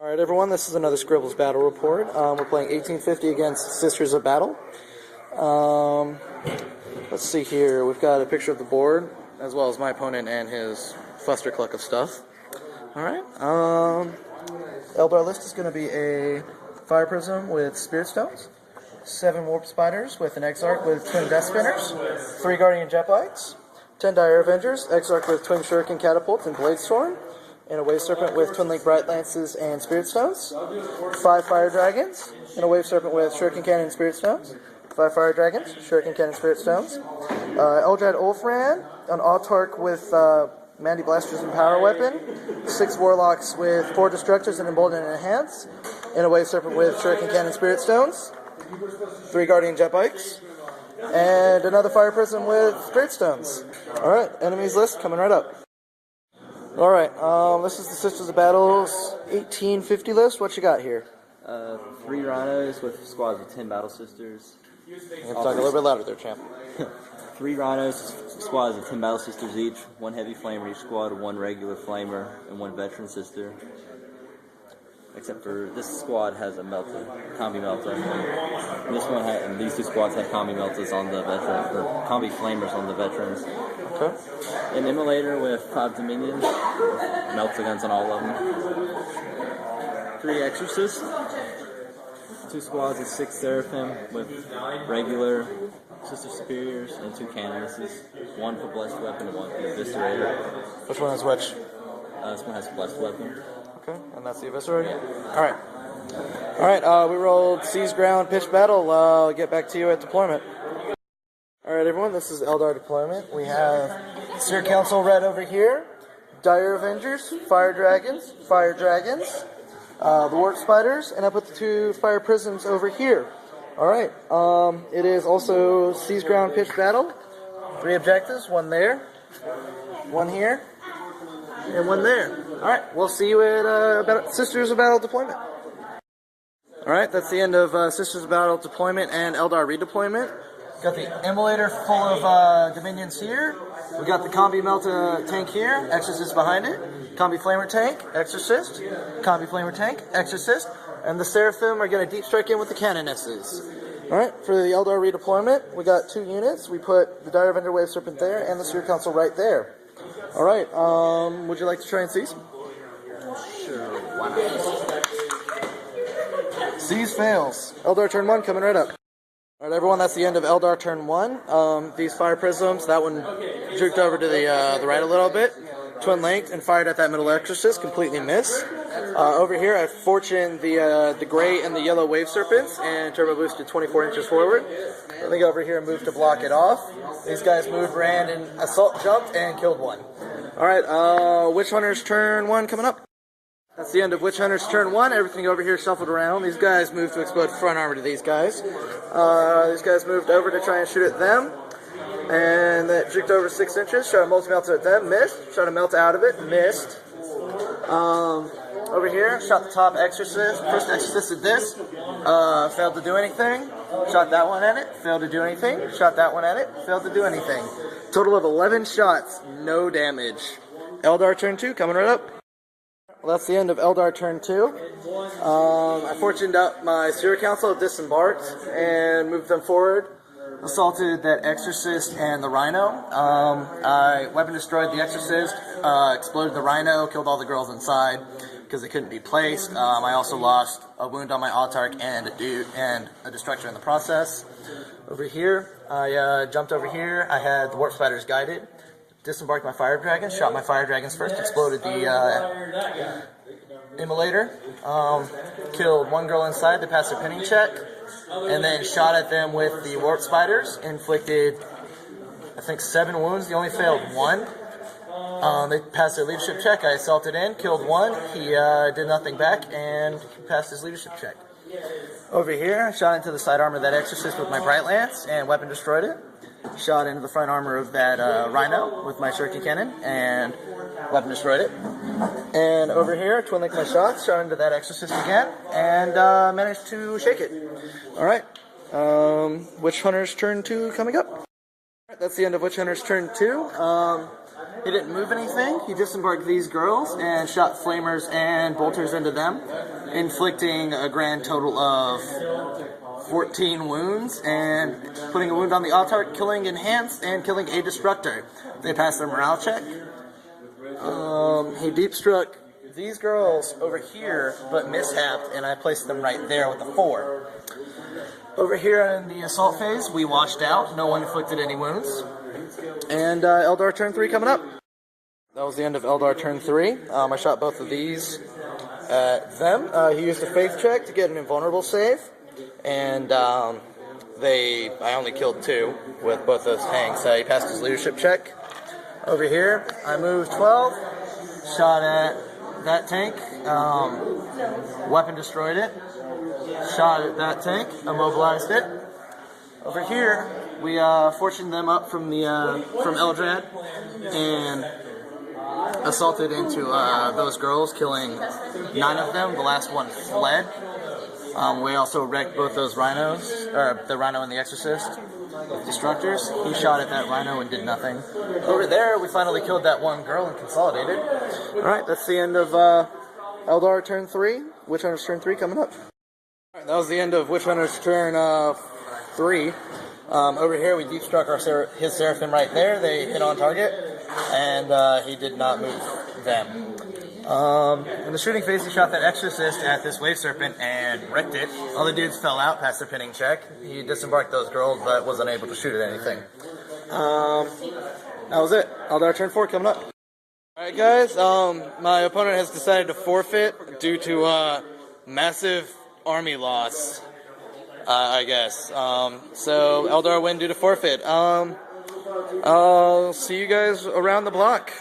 Alright everyone, this is another Scribbles Battle Report. We're playing 1850 against Sisters of Battle. Let's see here, we've got a picture of the board, as well as my opponent and his clustercluck of stuff. Alright, Eldar list is going to be a Fire Prism with Spirit Stones, 7 Warp Spiders with an Exarch with Twin Death Spinners, 3 Guardian Jet Bikes, 10 Dire Avengers, Exarch with Twin Shuriken Catapults and Blade Storm, and a Wave Serpent with Twin Link Bright Lances and Spirit Stones, 5 Fire Dragons, and a Wave Serpent with Shuriken Cannon and Spirit Stones, 5 Fire Dragons, Shuriken Cannon and Spirit Stones, Eldar Ulfran, an Autarch with Mandy Blasters and Power Weapon, 6 Warlocks with 4 Destructors and Emboldened in Hands, and a Wave Serpent with Shuriken Cannon and Spirit Stones, 3 Guardian Jet Bikes, and another Fire Prism with Spirit Stones. Alright, enemies list coming right up. Alright, this is the Sisters of Battle's 1850 list. What you got here? 3 Rhinos with squads of 10 Battle Sisters. You have to talk a little bit louder there, champ. 3 Rhinos, squads of 10 Battle Sisters each, 1 Heavy Flamer each squad, 1 Regular Flamer, and 1 Veteran Sister. Except for this squad has a Melta, Combi Melta, and this one and these 2 squads have Combi Meltas on the veteran, or Combi Flamers on the veterans. Okay. An Immolator with 5 Dominions, Melta guns on all of them. 3 Exorcists, 2 squads of 6 Seraphim with regular Sister Superiors, and 2 Canonesses, 1 for Blessed Weapon and 1 for Eviscerator. Which one has which? This one has Blessed Weapon. Okay, and that's the Eviscerator? Yeah. Alright, we rolled Seize Ground, Pitch Battle. I'll get back to you at deployment. Alright everyone, this is Eldar deployment. We have Seer Council Red over here, Dire Avengers, Fire Dragons, the Warp Spiders, and I put the 2 Fire Prisms over here. Alright, it is also Seize Ground, Pitch Battle. 3 objectives, 1 there, 1 here, and 1 there. Alright, we'll see you at Sisters of Battle deployment. Alright, that's the end of Sisters of Battle deployment and Eldar redeployment. Got the Immolator full of Dominions here. We got the Combi Melta tank here, Exorcist behind it. Combi Flamer tank, Exorcist. Combi Flamer tank, Exorcist. And the Seraphim are going to deep strike in with the Canonesses. Alright, for the Eldar redeployment, we got 2 units. We put the Dire Avenger Wave Serpent there and the Seer Council right there. Alright, would you like to try and seize? Sure, why not? Seize fails. Eldar turn 1 coming right up. Alright everyone, that's the end of Eldar turn 1. These Fire Prisms, that one juked over to the right a little bit. Twin linked and fired at that middle Exorcist, completely missed. Over here I fortuned the gray and the yellow Wave Serpents and turbo boosted 24 inches forward. I think over here moved to block it off. These guys moved, ran, and assault jumped and killed 1. Alright, Witch Hunter's turn 1 coming up. That's the end of Witch Hunter's turn 1. Everything over here shuffled around. These guys moved to explode front armor to these guys. These guys moved over to try and shoot at them. And that juked over 6 inches. Shot a multi-melta at them. Missed. Shot a Melta out of it. Missed. Over here, shot the top Exorcist. First Exorcist at this. Failed to do anything. Shot that one at it. Failed to do anything. Shot that one at it. Failed to do anything. Total of 11 shots. No damage. Eldar turn 2 coming right up. Well, that's the end of Eldar turn 2. I fortuned up my Seer Council, disembarked, and moved them forward. Assaulted that Exorcist and the Rhino. I weapon destroyed the Exorcist, exploded the Rhino, killed all the girls inside because they couldn't be placed. I also lost a wound on my Autarch and a Destructor in the process. Over here, I jumped over here. I had the Warp Spiders guided. Disembarked my Fire Dragons, shot my Fire Dragons first, exploded the Immolator, killed 1 girl inside, they passed their pinning check, and then shot at them with the Warp Spiders, inflicted, I think, 7 wounds, they only failed 1. They passed their leadership check, I assaulted in, killed 1, he did nothing back, and he passed his leadership check. Over here, I shot into the side armor of that Exorcist with my Bright Lance, and weapon destroyed it. Shot into the front armor of that Rhino with my Shuriken Cannon, and weapon destroyed it. And over here, twin linked my shots, shot into that Exorcist again, and managed to shake it. Alright, Witch Hunter's turn 2 coming up. That's the end of Witch Hunter's turn 2. He didn't move anything, he disembarked these girls and shot flamers and bolters into them. inflicting a grand total of 14 wounds and putting a wound on the Altart, killing Enhance, and killing a Destructor. They passed their morale check. He deep struck these girls over here, but mishapped, and I placed them right there with the 4. Over here in the assault phase, we washed out. No one inflicted any wounds. And Eldar turn 3 coming up. That was the end of Eldar turn 3. I shot both of these at them. He used a faith check to get an invulnerable save, and I only killed 2 with both those tanks. He passed his leadership check. Over here, I moved 12, shot at that tank, weapon destroyed it, shot at that tank, immobilized it. Over here, we fortuned them up from Eldrad and assaulted into those girls, killing 9 of them. The last one fled. We also wrecked both those rhinos, or the rhino and the exorcist, with destructors. He shot at that rhino and did nothing. Over there, we finally killed that one girl and consolidated. Alright, that's the end of Eldar turn 3. Witch Hunter's turn 3 coming up. Alright, that was the end of Witch Hunter's turn 3. Over here, we deep struck his Seraphim right there. They hit on target, and he did not move them. In the shooting phase, he shot that Exorcist at this Wave Serpent and wrecked it. All the dudes fell out past their pinning check. He disembarked those girls, but was unable to shoot at anything. That was it. Eldar turn 4 coming up. Alright guys, my opponent has decided to forfeit due to massive army loss, I guess. So Eldar win due to forfeit. I'll see you guys around the block.